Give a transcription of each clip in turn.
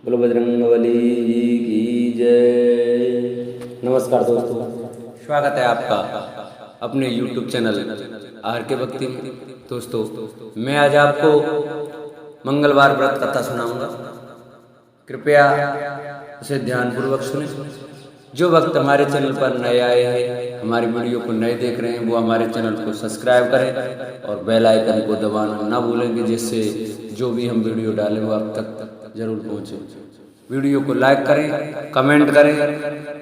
बोलो बजरंगबली की जय। नमस्कार दोस्तों, स्वागत है आपका अपने YouTube चैनल आर के भक्ति में। दोस्तों, मैं आज आपको मंगलवार व्रत कथा सुनाऊंगा। कृपया उसे ध्यानपूर्वक सुनें। जो भक्त हमारे चैनल पर नए आए हैं, हमारी वीडियो को नए देख रहे हैं, वो हमारे चैनल को सब्सक्राइब करें और बेल आइकन को दबाना ना भूलेंगे, जिससे जो भी हम वीडियो डालें वो आप तक जरूर पहुँचे। वीडियो को लाइक करें, कमेंट करें,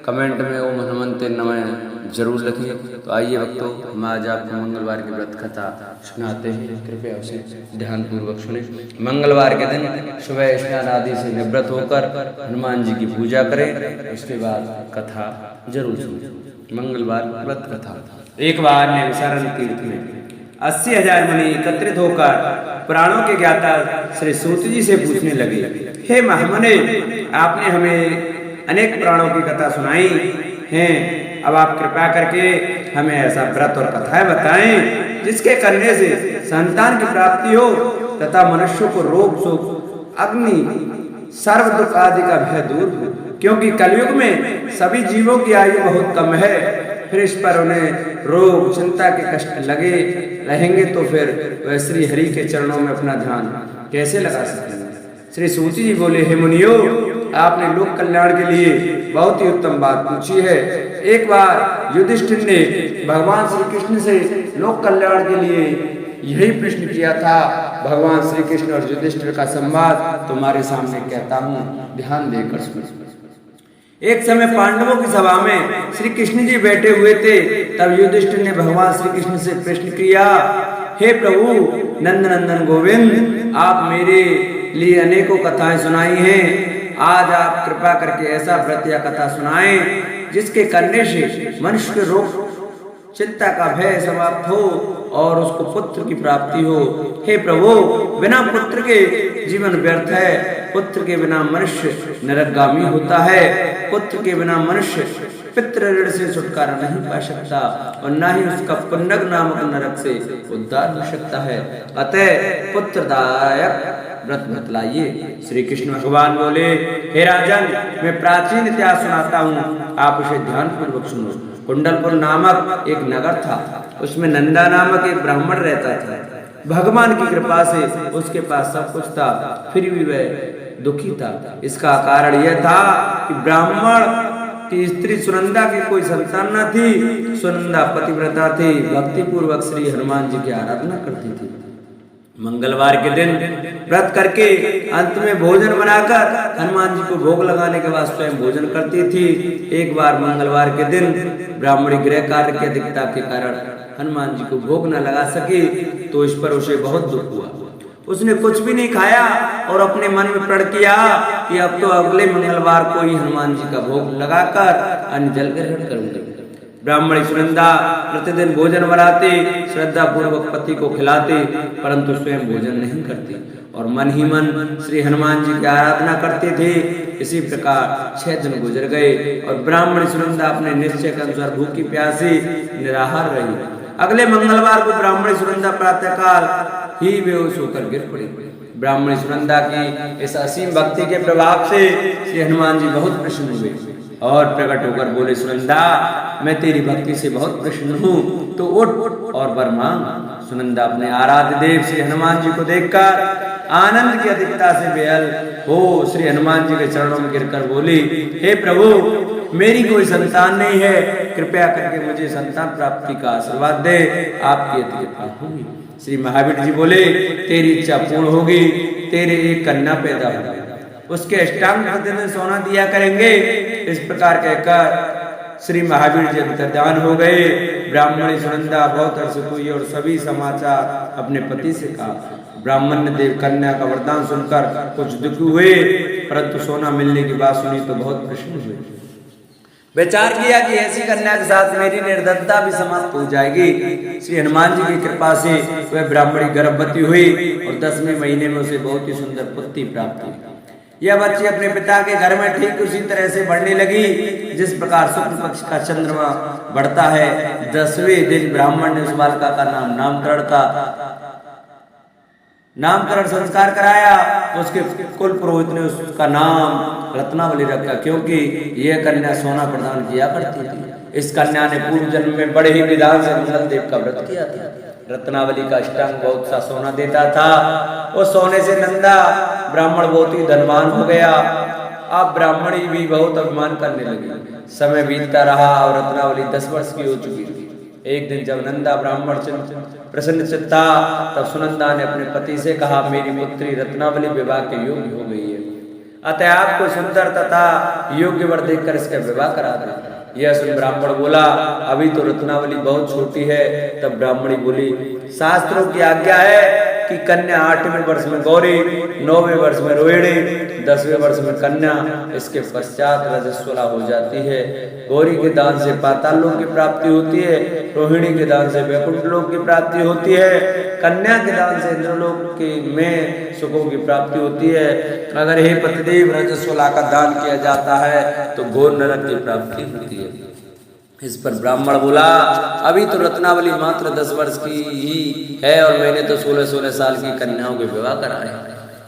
कमेंट में ओम हनुमंते नमः जरूर लिखिए। तो आइए भक्तों, हम आज आपको मंगलवार की व्रत कथा सुनाते हैं। कृपया उसे ध्यानपूर्वक सुने। मंगलवार के दिन सुबह स्नान आदि से निवृत्त होकर हनुमान जी की पूजा करें, उसके बाद कथा जरूर सुने। मंगलवार व्रत कथा। एक बार नैमिषारण्य तीर्थ में 80,000 मुनि एकत्रित होकर प्राणों के ज्ञाता श्री सूत जी से पूछने लगे, हे महामुने, आपने हमें अनेक प्राणों की कथा सुनाई है, अब आप कृपा करके हमें ऐसा व्रत और कथाएं बताएं जिसके करने से संतान की प्राप्ति हो तथा मनुष्यों को रोग शोक अग्नि सर्व दुख आदि का भय दूर हो। क्योंकि कलयुग में सभी जीवों की आयु बहुत कम है, फिर इस पर उन्हें रोग चिंता के कष्ट लगे रहेंगे तो फिर वह श्री हरि के चरणों में अपना ध्यान कैसे लगा सकेंगे। श्री सूत जी बोले, हे मुनियो, आपने लोक कल्याण के लिए बहुत ही उत्तम बात पूछी है। एक बार युधिष्ठिर ने भगवान श्री कृष्ण से लोक कल्याण के लिए यही प्रश्न किया था। भगवान श्री कृष्ण और युधिष्ठिर का संवाद तुम्हारे सामने कहता हूँ, ध्यान देकर सुनो। एक समय पांडवों की सभा में श्री कृष्ण जी बैठे हुए थे। तब युधिष्ठिर ने भगवान श्री कृष्ण से प्रश्न किया, हे प्रभु नंद नंदन गोविंद, आप मेरे लिए अनेकों कथाएं सुनाई हैं, आज आप कृपा करके ऐसा व्रत या कथा सुनाएं जिसके करने से मनुष्य के रोग चिंता का भय समाप्त हो और उसको पुत्र की प्राप्ति हो। हे प्रभु, बिना पुत्र के जीवन व्यर्थ है, पुत्र के बिना मनुष्य नरकगामी होता है, पुत्र के बिना मनुष्य पितृ ऋण से छुटकारा नहीं पा सकता और न ही उसका पुण्यक नामक नरक से उद्धार हो सकता है। अतः पुत्रदायक व्रत बतलाइए। श्री कृष्ण भगवान बोले, हे राजन, मैं प्राचीन इतिहास सुनाता हूँ, आप उसे ध्यान पूर्वक सुनो। कुंडलपुर नामक एक नगर था, उसमें नंदा नामक एक ब्राह्मण रहता था। भगवान की कृपा से उसके पास सब कुछ था, फिर भी वह दुखी था। इसका कारण यह था कि ब्राह्मण की स्त्री सुनंदा की कोई संतान न थी। सुनंदा पतिव्रता थी, भक्ति पूर्वक श्री हनुमान जी की आराधना करती थी। मंगलवार के दिन व्रत करके अंत में भोजन बनाकर हनुमान जी को भोग लगाने के बाद स्वयं भोजन करती थी। एक बार मंगलवार के दिन ब्राह्मणी गृह कार्य की अधिकता के कारण हनुमान जी को भोग न लगा सकी, तो इस पर उसे बहुत दुख हुआ। उसने कुछ भी नहीं खाया और अपने मन में प्रण किया कि अब तो अगले मंगलवार को ही हनुमान जी का भोग लगाकर अन्न जल ग्रहण करूंगी। ब्राह्मणी सुनंदा प्रतिदिन भोजन बनाते, श्रद्धा पूर्वक पति को खिलाते, परंतु स्वयं भोजन नहीं करती और मन ही मन श्री हनुमान जी की आराधना करते थे। इसी प्रकार 6 दिन गुजर गए और ब्राह्मणी सुनंदा अपने निश्चय के अनुसार भूखी प्यासी निराहार रही। अगले मंगलवार को ब्राह्मणी सुनंदा प्रातःकाल ही बेहोश होकर गिर पड़ी। ब्राह्मणी सुनंदा की इस असीम भक्ति के प्रभाव से श्री हनुमान जी बहुत प्रसन्न हुए और प्रकट होकर बोले, सुनंदा, मैं तेरी भक्ति से बहुत प्रसन्न हूँ, तो उठ और वर मांग। सुनंदा अपने आराध्य देव श्री हनुमान जी को देखकर आनंद की अधिकता से बेहल हो श्री हनुमान जी के चरणों में गिरकर बोली, हे प्रभु, मेरी कोई संतान नहीं है, कृपया करके मुझे संतान प्राप्ति का आशीर्वाद दे, आपकी अति कृपा होगी। श्री महावीर जी बोले, तेरी इच्छा पूर्ण होगी, तेरे एक कन्या पैदा होगी, उसके अष्टांग प्रतिदिन सोना दिया करेंगे। इस प्रकार कहकर श्री महावीर जी अंतर्ध्यान हो गए। ब्राह्मणी सुनंदा बहुत हर्षित हुई और सभी समाचार अपने पति से कहा। ब्राह्मण ने देव कन्या का वरदान सुनकर कुछ दुखी हुए, परंतु सोना मिलने की बात सुनी तो बहुत प्रसन्न हुए। विचार किया कि ऐसी कन्या के साथ मेरी निर्धनता भी समाप्त हो जाएगी। श्री हनुमान जी की कृपा से वह ब्राह्मणी गर्भवती हुई और 10वें महीने में उसे बहुत ही सुंदर पुत्री प्राप्त हुई। यह बच्ची अपने पिता के घर में ठीक उसी तरह से बढ़ने लगी जिस प्रकार शुक्ल पक्ष का चंद्रमा बढ़ता है। 10वें दिन ब्राह्मण ने उस बालिका का नामकरण का नामकरण संस्कार कराया। उसके कुल पुरोहित ने उसका नाम रत्नावली रखा, क्योंकि यह कन्या सोना प्रदान किया करती थी। इस कन्या ने पूर्व जन्म में बड़े ही विधान से मंगल देव का व्रत किया था। रत्नावली का अष्टांग बहुत सा सोना देता था। उस सोने से नंदा ब्राह्मण बहुत ही धनवान हो गया। अब ब्राह्मणी भी बहुत अभिमान करने लगी। समय बीतता रहा और रत्नावली 10 वर्ष की हो चुकी थी। एक दिन जब नंदा ब्राह्मण प्रसन्न चित्त था, तब सुनंदा ने अपने पति से कहा, मेरी पुत्री रत्नावली विवाह के योग्य हो गई है, अतः आपको सुंदर तथा योग्य वर देखकर इसका विवाह करा दें। यह सुन ब्राह्मण बोला, अभी तो रत्नावली बहुत छोटी है। तब ब्राह्मणी बोली, शास्त्रों की आज्ञा है कि कन्या 8वें वर्ष में गौरी, 9वें वर्ष में रोहिणी, 10वें वर्ष में कन्या, इसके पश्चात रजस्वला हो जाती है। गौरी के दान से पाताल लोक की प्राप्ति होती है, रोहिणी के दान से वैकुंठ लोक की प्राप्ति होती है, कन्या के दान से इंद्रलोक के में सुखों की प्राप्ति होती है। अगर हे पतिदेव रजस्वला का दान किया जाता है तो घोर नरक की प्राप्ति होती है। इस पर ब्राह्मण बोला, अभी तो रत्नावली मात्र 10 वर्ष की ही है और मैंने तो 16-16 साल की कन्याओं के विवाह कराए,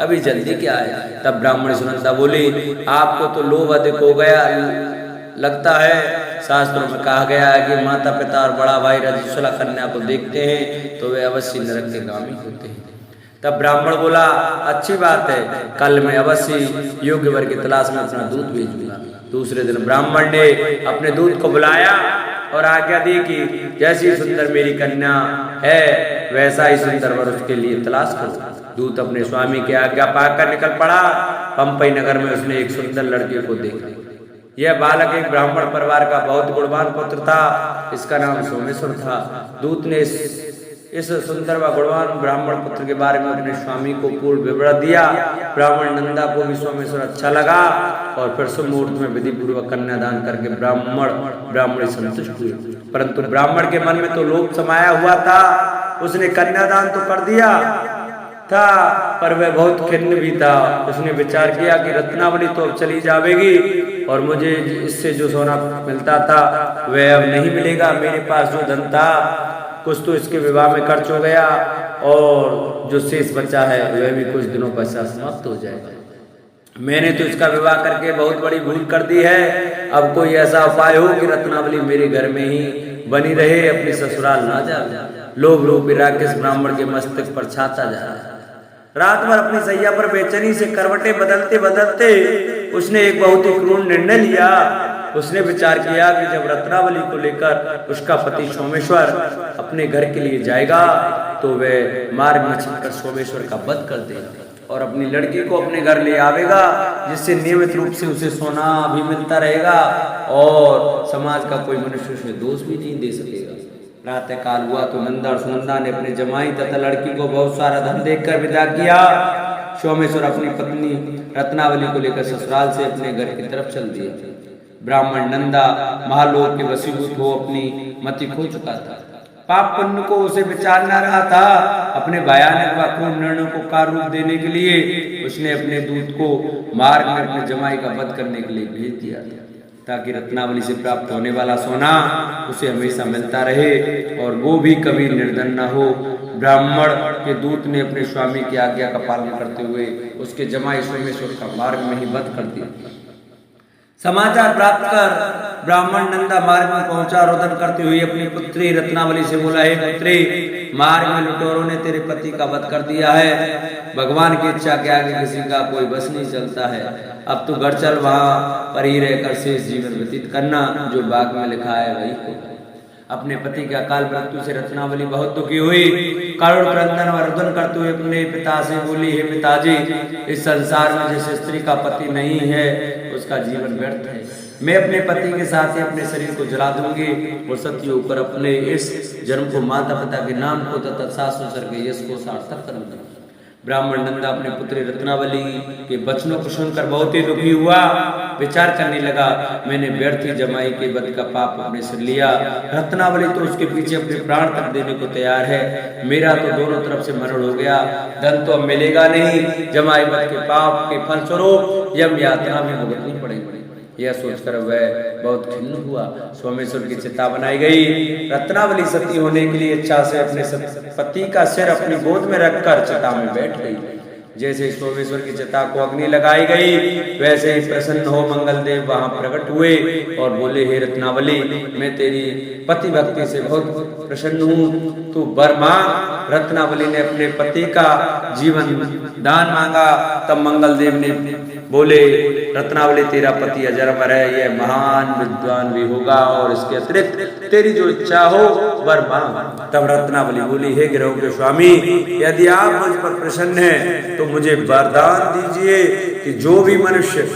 अभी जल्दी क्या है। तब ब्राह्मण सुनंदा बोली, आपको तो लोभ अधिक हो गया लगता है। शास्त्रों में कहा गया है कि माता पिता और बड़ा भाई रजस्वला कन्या को देखते हैं तो वे अवश्य नरक के गामी होते हैं। तब ब्राह्मण बोला, अच्छी बात है, कल मैं अवश्य योग्य वर की तलाश में अपना दूध भेजूंगा। दूसरे दिन ब्राह्मण ने अपने दूध को बुलाया और आज्ञा दी कि जैसी सुंदर मेरी कन्या है वैसा ही सुंदर वर उसके लिए तलाश करो। दूत अपने स्वामी की आज्ञा पाकर निकल पड़ा। पंपई नगर में उसने एक सुंदर लड़के को देखा। यह बालक एक ब्राह्मण परिवार का बहुत गुणवान पुत्र था। इसका नाम सोमेश्वर था। दूत ने इस सुंदर व गुणवान ब्राह्मण पुत्र के बारे में अपने स्वामी को पूर्ण विवरण दिया। ब्राह्मण नंदा को भी सोमेश्वर अच्छा लगा और फिर शुभ मुहूर्त में विधि पूर्वक कन्यादान करके ब्राह्मणी संतुष्ट हुए। परंतु ब्राह्मण के मन में तो लोभ समाया हुआ था। उसने कन्यादान तो कर दिया था पर वह बहुत खिन्न भी था। उसने विचार किया कि रत्नावली तो अब चली जाएगी और मुझे इससे जो सोना मिलता था वह अब नहीं मिलेगा। मेरे पास जो धन था कुछ तो इसके विवाह में खर्च हो गया और जो शेष बचा है वह भी कुछ दिनों पश्चात समाप्त हो जाएगा। मैंने तो इसका विवाह करके बहुत बड़ी भूल कर दी है। अब कोई ऐसा उपाय हो कि रत्नावली मेरे घर में ही बनी रहे, अपने ससुराल ना जाए। लोभ रूपी राक्षस ब्राह्मण के मस्तक पर छाता जा रहा है। रात भर अपनी सैया पर बेचैनी से करवटे बदलते बदलते उसने एक बहुत ही क्रूर निर्णय लिया। उसने विचार किया कि जब रत्नावली को लेकर उसका पति सोमेश्वर अपने घर के लिए जाएगा तो वह मार्ग में छिपकर सोमेश्वर का वध कर देगा और अपनी लड़की को अपने घर ले आवेगा, जिससे नियमित रूप से उसे सोना भी मिलता रहेगा और समाज का कोई मनुष्य उसे दोष भी नहीं दे सकेगा। प्रातः काल हुआ तो नंदा और सुनंदा ने अपने जमाई तथा लड़की को बहुत सारा धन देकर विदा किया। सोमेश्वर अपनी पत्नी रत्नावली को लेकर ससुराल से अपने घर की तरफ चल दिया। ब्राह्मण नंदा महालोक के वशीभूत हो अपनी मति खो चुका था। पाप पुण्य को उसे विचार न रहा था। अपने भयानक व क्रूर निर्णय को कार रूप देने के लिए उसने अपने दूत को मार्ग में अपने जमाई का वध करने के लिए भेज दिया था, ताकि रत्नावली से प्राप्त होने वाला सोना उसे हमेशा मिलता रहे और वो भी कभी निर्धन न हो। ब्राह्मण के दूत ने अपने स्वामी की आज्ञा का पालन करते हुए उसके जमाई सोमेश्वर का मार्ग में ही वध कर दिया। समाचार प्राप्त कर ब्राह्मण नंदा मार्ग में पहुंचा। रोदन करते हुए अपनी पुत्री रत्नावली से बोला, हे पुत्री, मार्ग में लुटेरों ने तेरे पति का वध कर दिया है। भगवान की इच्छा के आगे किसी का कोई बस नहीं चलता है। अब तू घर चल, वहां पर ही रहकर शेष जीवन व्यतीत करना, जो भाग में लिखा है वही होगा। अपने पति के अकाल मृत्यु से रत्नावली बहुत दुखी हुई। करुण क्रंदन व रुदन करते हुए अपने पिता से बोली, हे पिताजी, इस संसार में जिस स्त्री का पति नहीं है उसका जीवन व्यर्थ है। मैं अपने पति के साथ ही अपने शरीर को जला दूंगी और सत्य होकर अपने इस जन्म को माता पिता के नाम को तथा सास ससुर के यश को सार्थक करूंगा। ब्राह्मण नंदा अपने पुत्री रत्नावली के वचनों को सुनकर बहुत ही दुखी हुआ। विचार करने लगा, मैंने व्यर्थ ही जमाई के वध का पाप अपने सिर लिया। रत्नावली तो उसके पीछे अपने प्राण तक देने को तैयार है। मेरा तो दोनों तरफ से मरण हो गया। धन तो अब मिलेगा नहीं। जमाई वध के पाप के फलस्वरूप यम यात्रा में भुगतनी पड़ेगी। यह सोचकर वह बहुत खिन्न हुआ। सोमेश्वर की चिता बनाई गई। रत्नावली सती होने के लिए इच्छा से अपने पति का सिर अपनी गोद में रखकर चिता में बैठ गई। जैसे सोमेश्वर की चिता को अग्नि लगाई गई, वैसे ही प्रसन्न हो मंगलदेव वहां प्रकट हुए और बोले, हे रत्नावली, मैं तेरी पति भक्ति से बहुत प्रसन्न हूँ, तू वर मांग। रत्नावली ने अपने पति का जीवन दान मांगा। तब मंगलदेव ने बोले, रत्नावली, तेरा पति अजर है, यह महान विद्वान भी होगा और इसके अतिरिक्त तेरी जो इच्छा हो वर मांग। तब रत्नावली बोली, हे गिरोह के स्वामी, यदि आप मुझ पर प्रसन्न हैं तो मुझे वरदान दीजिए कि जो भी मनुष्य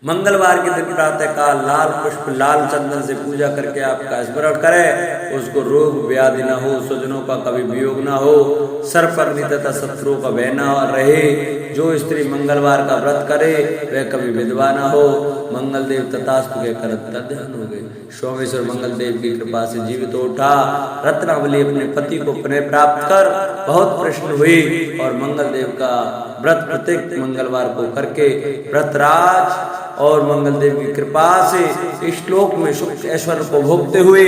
मंगलवार के दिन प्रातः काल लाल पुष्प लाल चंदन से पूजा करके आपका स्मरण करे, उसको रोग व्याधि न हो, स्वजनों का कभी वियोग न हो, सर्पग्नि तथा शत्रुओं का भय न रहे। जो स्त्री मंगलवार का व्रत करे वह कभी विधवा न हो। मंगलदेव तथास्तु कहकर ध्यान हो गए। सोमेश्वर मंगलदेव की कृपा से जीवित उठा। रत्नावली अपने पति को पुनः प्राप्त कर बहुत प्रसन्न हुई और मंगलदेव का व्रत प्रत्येक मंगलवार को करके व्रतराज और मंगलदेव की कृपा से इस श्लोक में सुख ऐश्वर्य को भोगते हुए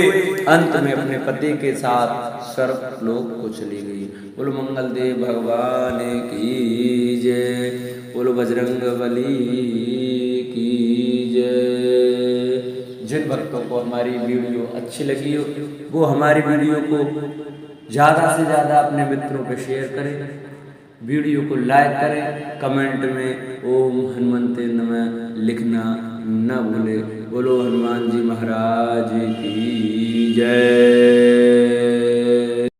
अंत में अपने पति के साथ स्वर्गलोक को चली गई। बोलो मंगलदेव भगवान की जय, बोलो बजरंगबली की जय। जिन भक्तों को हमारी वीडियो अच्छी लगी हो वो हमारी वीडियो को ज़्यादा से ज़्यादा अपने मित्रों पे शेयर करें, वीडियो को लाइक करें, कमेंट में ओम हनुमंते नमः लिखना न भूले। बोलो हनुमान जी महाराज की जय।